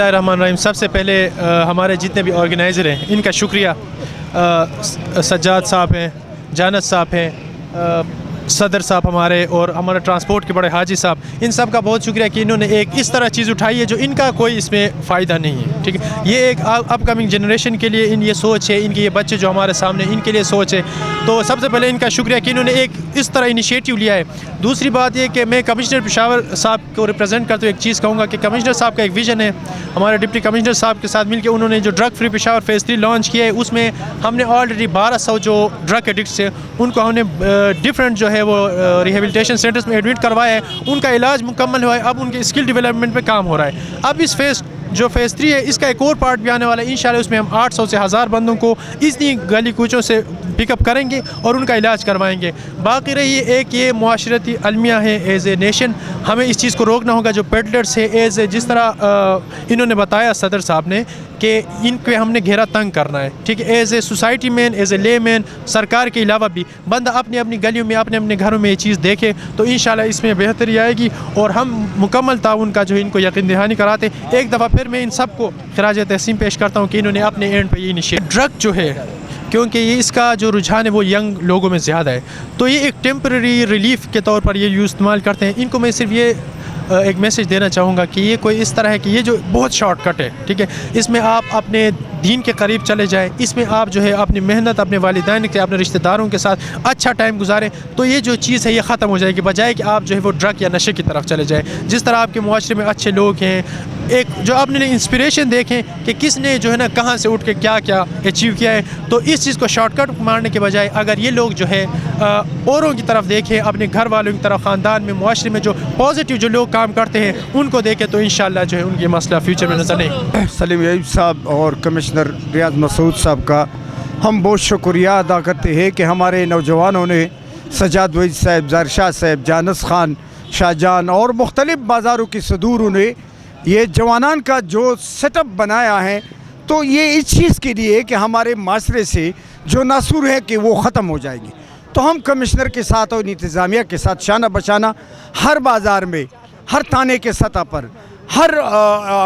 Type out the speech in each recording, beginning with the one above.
रहमान सबसे पहले हमारे जितने भी ऑर्गेनाइज़र हैं इनका शुक्रिया। सज्जाद साहब हैं, जानत साहब हैं, सदर साहब हमारे, और हमारे ट्रांसपोर्ट के बड़े हाजी साहब, इन सब का बहुत शुक्रिया कि इन्होंने एक इस तरह चीज़ उठाई है जो इनका कोई इसमें फ़ायदा नहीं है। ठीक है, ये एक अपकमिंग जनरेशन के लिए ये सोच है, इनके ये बच्चे जो हमारे सामने इनके लिए सोच है। तो सबसे पहले इनका शुक्रिया कि इन्होंने एक इस तरह इनिशिएटिव लिया है। दूसरी बात ये कि मैं कमिश्नर पेशावर साहब को रिप्रेजेंट करते हुए एक चीज़ कहूँगा कि कमिश्नर साहब का एक विज़न है। हमारे डिप्टी कमिश्नर साहब के साथ मिलकर उन्होंने जो ड्रग फ्री पेशावर फेज़ 3 लॉन्च किया है, उसमें हमने ऑलरेडी 1200 जो ड्रग एडिक्ट्स हैं उनको हमने डिफरेंट जो है वो रिहेबिलिटेशन सेंटर्स में एडमिट करवाया है, उनका इलाज मुकम्मल हुआ है। अब उनके स्किल डेवलपमेंट पे काम हो रहा है। अब इस फेज़ 3 है, इसका एक और पार्ट भी आने वाला है इंशाल्लाह। उसमें हम 800 से 1000 बंदों को इतनी गली कूचों से पिकअप करेंगे और उनका इलाज करवाएंगे। बाकी रही एक ये मुआशरती अलमिया है, एज़ ए नेशन हमें इस चीज़ को रोकना होगा। जो पेडलर्स है, एज़ ए जिस तरह इन्होंने बताया सदर साहब ने कि इन पे हमने घेरा तंग करना है। ठीक है, as a society man, as a ले मैन, सरकार के अलावा भी बंदा अपनी अपनी गलियों में, अपने अपने घरों में ये चीज़ देखे तो इंशाल्लाह इसमें बेहतरी आएगी और हम मुकम्मल ताउन का जो इनको यकीन दहानी कराते। एक दफ़ा फिर मैं इन सबको खिराज तहसीन पेश करता हूँ कि इन्होंने अपने एंड पे ये इनिशिएटिव। ड्रग जो है, क्योंकि ये इसका जो रुझान है वो यंग लोगों में ज़्यादा है, तो ये एक टेम्पररी रिलीफ के तौर पर ये इस्तेमाल करते हैं। इनको मैं सिर्फ ये एक मैसेज देना चाहूँगा कि ये कोई इस तरह है कि ये जो बहुत शॉर्टकट है, ठीक है, इसमें आप अपने दीन के करीब चले जाएं, इसमें आप जो है अपनी मेहनत अपने वालिदैन के, अपने रिश्तेदारों के साथ अच्छा टाइम गुजारें, तो ये जो चीज़ है ये ख़त्म हो जाएगी, बजाय कि आप जो है वो ड्रग या नशे की तरफ चले जाएं। जिस तरह आपके मुआशरे में अच्छे लोग हैं, एक जो आपने इंस्पिरेशन देखें कि किसने जो है ना कहाँ से उठ के क्या क्या अचीव किया है, तो इस चीज़ को शॉर्टकट मारने के बजाय अगर ये लोग जो है औरों की तरफ देखें, अपने घर वालों की तरफ, ख़ानदान में, मुआशरे में जो पॉजिटिव जो लोग काम करते हैं उनको देखें, तो इंशाल्लाह जो है उनकी मसला फ्यूचर में नजर नहीं। सलीम अयूब साहब और कमिश्नर रियाज मसूद साहब का हम बहुत शुक्रिया अदा करते हैं कि हमारे नौजवानों ने सजाद वहीद साहब, ज़ारशाह साहब, जानस खान, शाहजहान और मुख्तलिफ़ बाज़ारों की सदूरों ने ये जवानान का जो सेटअप बनाया है, तो ये इस चीज़ के लिए कि हमारे माशरे से जो नासूर है कि वो ख़त्म हो जाएगी। तो हम कमिश्नर के साथ और इंतज़ामिया के साथ शाना बशाना हर बाज़ार में, हर थाने के सतह पर, हर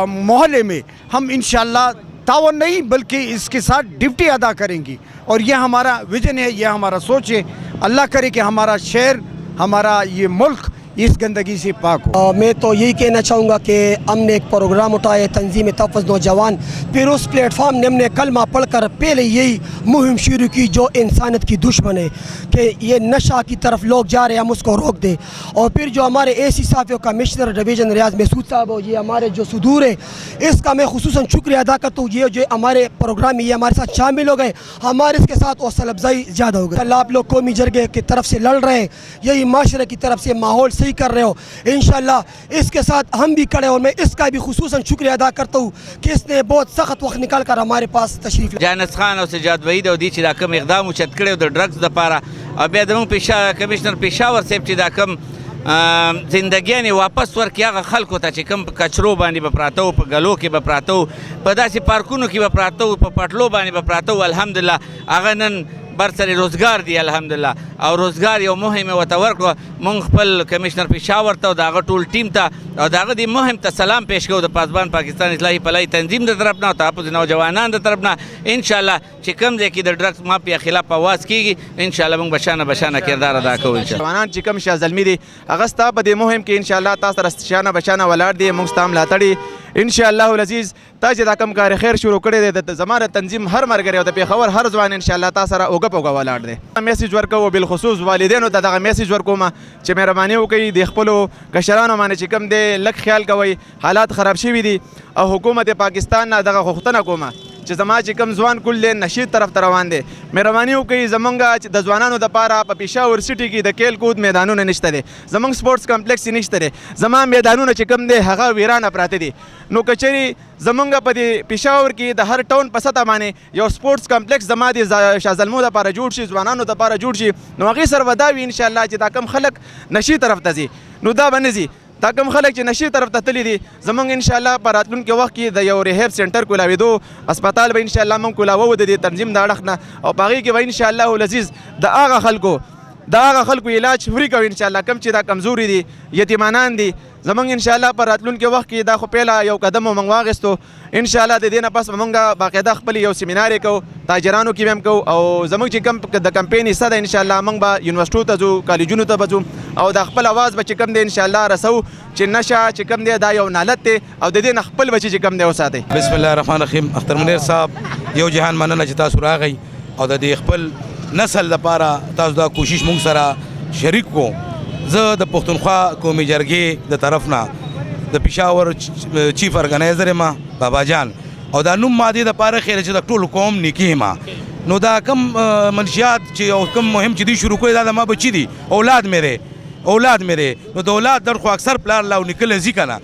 मोहल्ले में हम इंशाअल्लाह तावन नहीं बल्कि इसके साथ ड्यूटी अदा करेंगी। और यह हमारा विज़न है, यह हमारा सोच है। अल्लाह करे कि हमारा शहर, हमारा ये मुल्क इस गंदगी से पाक हो। मैं तो यही कहना चाहूँगा कि हमने एक प्रोग्राम उठाया तंजीम तहफ़्फ़ुज़ नौजवान, फिर उस प्लेटफार्म ने हमने कलमा पढ़कर पहले यही मुहिम शुरू की जो इंसानियत की दुश्मन है कि ये नशा की तरफ लोग जा रहे हैं, हम उसको रोक दें। और फिर जो हमारे AC साहब कमिश्नर डिवीज़न रियाज मसूद साहब हो, ये हमारे जो सुदूर है, इसका मैं खुसूसन शुक्रिया अदा करता हूँ। ये जो हमारे प्रोग्राम में ये हमारे साथ शामिल हो गए, हमारे इसके साथ हौसला अफजाई ज़्यादा हो गई। अल्लाह आप लोग कौमी जरगे की तरफ से लड़ रहे हैं, यही माशरे की तरफ से माहौल सही कर रहे हो, इंशाल्लाह इसके साथ हम भी खड़े। और मैं इसका भी खुसूसन शुक्रिया अदा करता हूँ कि इसने बहुत सख्त वक्त निकाल कर हमारे पास तशरीफ। जानस खान और सजाद वहीद और दी چې دا کوم اقدام وچت کړی د ډرګز دپاره، او بیا زموږ کمشنر پېښور صاحب چې دا کوم زندګیانې واپس ورکړي هغه خلکو ته چې کوم په کچرو باندې به پراته وو، په ګلو کې به پراته وو، په داسې پارکونو کې به پراته وو، په پټلو باندې به پراته وو، الحمدلله هغه نن برسر روزگار دی الحمدلله. او روزگار یو مهم ورته ورکړو. مونږ خپل کمشنر پېښور ته او د هغه ټول ټیم ته او د هغه دې مهم ته سلام پیش کوو د پاسبان پاکستان اصلاحي فلاحي تنظیم د طرف نه او تحفظ نوجوانان د طرف نه. انشاءالله چې کوم ځای کې د ډرګس مافیا خلاف اواز کېږي، انشاءالله مونږ بشانه بشانه کردار ادا کوو. انشاءالله جوانان چې کوم شاه زلمي دي هغه ستا په دې مهم کې انشاءالله تاسو سره شانه بشانه ولاړ دي، مونږ ستا ملاتړي انشاءالله العزیز. تا چې دا کوم کار خیر شروع کړی دی د زمانه تنظیم هر مرګري او د پېښور هر ځوان انشاءالله تاسو سره اوږه په اوږه ولاړ دی. میسیج ورکوو بالخصوص والدینو ته دغه میسیج ورکوم چې مهرباني وکړئ د خپلو کشرانو باندې چې کوم دی لږ خیال کوئ، حالات خراب شوي دي او حکومت پاکستان نه دغه غوښتنه کومه چې زما چې کوم ځوان کل دی نشي طرف ته روان دی، مهرباني وکړئ زمونږ د ځوانانو دپاره په پېښور سټي کې د کیل کود میدانونه نشته دی، زمونږ سپورټس کمپلیکس نشته دی، زما میدانونه چې کوم دی هغه ویرانه پراته دي. نو که چېرې زمونږ په دې پېښور کې د هر ټاون په سطح باندې یو سپورټس کمپلیکس زما د شاه زلمو دپاره جوړ شي، ځوانانو دپاره جوړ شي، نو هغې سره به دا وي انشاءالله چې دا کم خلک نشي طرف ته ځي، نو دا به نه ځي. دا کوم خلک چې نشي طرف ته تللی دي زمونږ انشاءالله په راتلونکي وخت کې د یو ریهیب سینټر کولاوېدو اسپتال به انشاءالله موږ کولاوو د دې تنظیم د اړخ نه، او په هغې کې به انشاءالله العزیز د هغه خلکو دا هغه خلکو علاج فری کوي ان شاء الله. کم چې دا کمزوري دي یتیمانان دي زمونږ ان شاء الله پر راتلونکي وخت کې دا خو پیله یو قدم موږ واخیستو ان شاء الله. د دې نه پس موږ باقاعده خپل یو سیمینار کوو تاجرانو کې هم کوو او زموږ چې کم د کمپین حصه ده ان شاء الله موږ به یونیورسټیو ته ځو کالجونو ته به ځو او د خپل اواز به چې کم دی ان شاء الله رسو چې نشه چې کم دی دا یو نالت دی او د دې نه خپل بچي چې کم دی وساتئ. بسم الله الرحمن الرحیم. اختر منیر صاحب یو جهان مننه چې تاسو راغی او د دې خپل نسل لپاره تاسو دا کوشش مونږ سره شریک کو. زه د پښتونخوا قومي جرګې د طرف نه د پېښور چیف ارګنایزر ما بابا جان او دا نوم ماده د پاره خیر چې د ټول قوم نیکی ما نو دا کم منشیات چې او کم مهم چې دی شروع کړی دا ما بچی دي اولاد مېره نو د اولاد در خو اکثر پلار لاو نکل زی کنه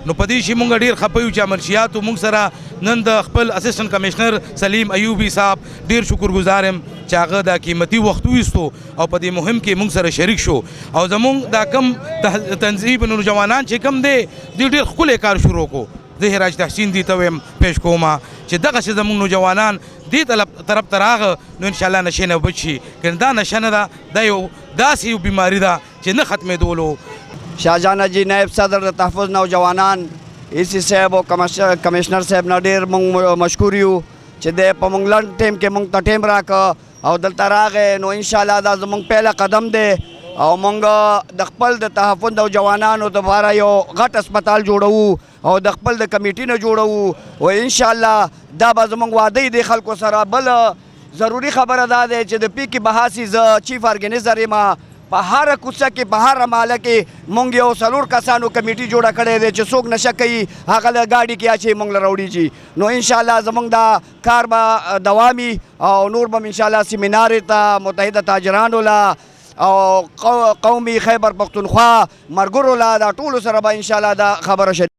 نو پدې شي مونږ ډیر خپایو چې منشیات مونږ سره نن د خپل اسسټنټ کمشنر سلیم ایوبی صاحب ډیر شکرګزار یم چې هغه د قیمتي وخت وستو او په دې مهم کې مونږ سره شریک شو او زمونږ دا کم تنظیم نوجوانان چې کم دی ډیر خپل کار شروع کو. زه راج تحسین دي ته ویم پیش کومه چې دغه چې زمونږ نوجوانان دې طرف ته راغه نو انشاءالله نشې نه بچي کنه دا نشه نه ده دا یو داسې یو بیماري ده چې نه ختمېدولو. شاهجان جی نائب صدر د تحفظ نوجوانان ایسی صاحب او کمشنر صاحب نه ډېر موږ مشکور یو چې د په موږ لنډ ټیم کې موږ ته ټیم راکړه او دلته راغې نو انشاءالله دا زموږ پیله قدم دی او موږ د خپل د تحفظ نوجوانانو دپاره یو غټ هسپتال جوړوو او د خپل د کمیټې نه جوړوو او انشاءالله دا به زموږ واده دی خلکو سره. بل ضروري خبره دا دی چې د پی کې بحاسي زه چیف ارګنایزر یم په هر کوڅه کې په هر محله کې موږ یو 4 کسانو کمیټي جوړه کړې ده چې څوک نشه کوي هغه له ګاډي کې اچي موږ له راوړي نو انشاءالله زموږ دا کار به دوامي او نور به انشاءالله سیمینار ته متحده تاجرانو لا او قومي خیبر پختونخوا مرګرو لا دا ټولو سره به انشاءالله دا خبره